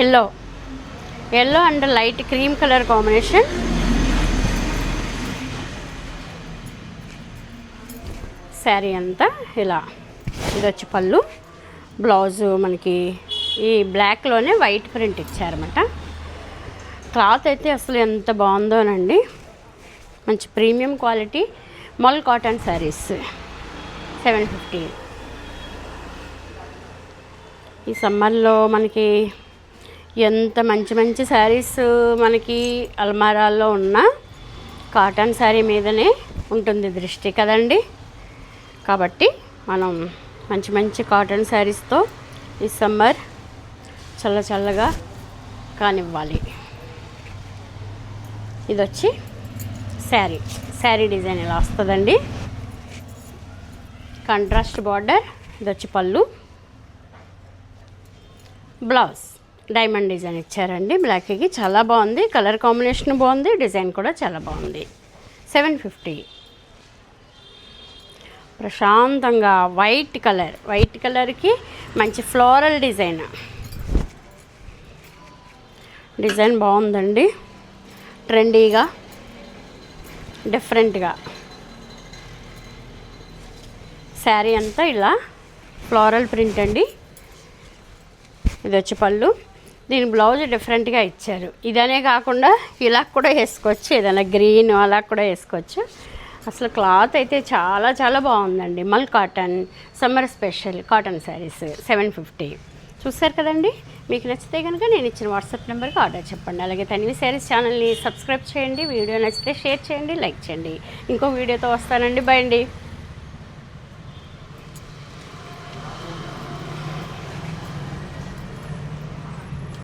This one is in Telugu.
Yellow and light cream colour combination. Sari అంతా ఇలా. ఇది వచ్చి పళ్ళు. బ్లౌజు మనకి ఈ బ్లాక్లోనే వైట్ ప్రింట్ ఇచ్చారన్నమాట. క్లాత్ అయితే అసలు ఎంత బాగుందోనండి. మంచి ప్రీమియం క్వాలిటీ మల్ కాటన్ శారీస్ 750. ఈ సమ్మర్లో మనకి ఎంత మంచి మంచి శారీస్ మనకి అల్మారాల్లో ఉన్న కాటన్ శారీ మీదనే ఉంటుంది దృష్టి కదండి. కాబట్టి మనం మంచి మంచి కాటన్ శారీస్తో ఈ సమ్మర్ చల్లగా కానివ్వాలి. ఇది వచ్చి శారీ డిజైన్ ఇలా వస్తుందండి. Contrast border. ఇది వచ్చి పళ్ళు. బ్లౌజ్ డైమండ్ డిజైన్ ఇచ్చారండి బ్లాక్కి. చాలా బాగుంది. కలర్ కాంబినేషన్ బాగుంది. డిజైన్ కూడా చాలా బాగుంది. 750. ప్రశాంతంగా వైట్ కలర్కి మంచి ఫ్లోరల్ డిజైన్ బాగుందండి. ట్రెండీగా డిఫరెంట్గా శారీ అంతా ఇలా ఫ్లోరల్ ప్రింట్ అండి. ఇది వచ్చి పళ్ళు. దీని బ్లౌజ్ డిఫరెంట్గా ఇచ్చారు. ఇదనే కాకుండా ఇలా కూడా వేసుకోవచ్చు. ఏదైనా గ్రీన్ అలా కూడా వేసుకోవచ్చు. అసలు క్లాత్ అయితే చాలా బాగుందండి. మల్ cotton summer special cotton saris 750. చూసారు కదండి. మీకు నచ్చితే కనుక నేను ఇచ్చిన వాట్సాప్ నెంబర్కి ఆర్డర్ చెప్పండి. అలాగే తనివి శారీస్ ఛానల్ని సబ్స్క్రైబ్ చేయండి. వీడియో నచ్చితే షేర్ చేయండి, లైక్ చేయండి. ఇంకో వీడియోతో వస్తానండి. బై అండి.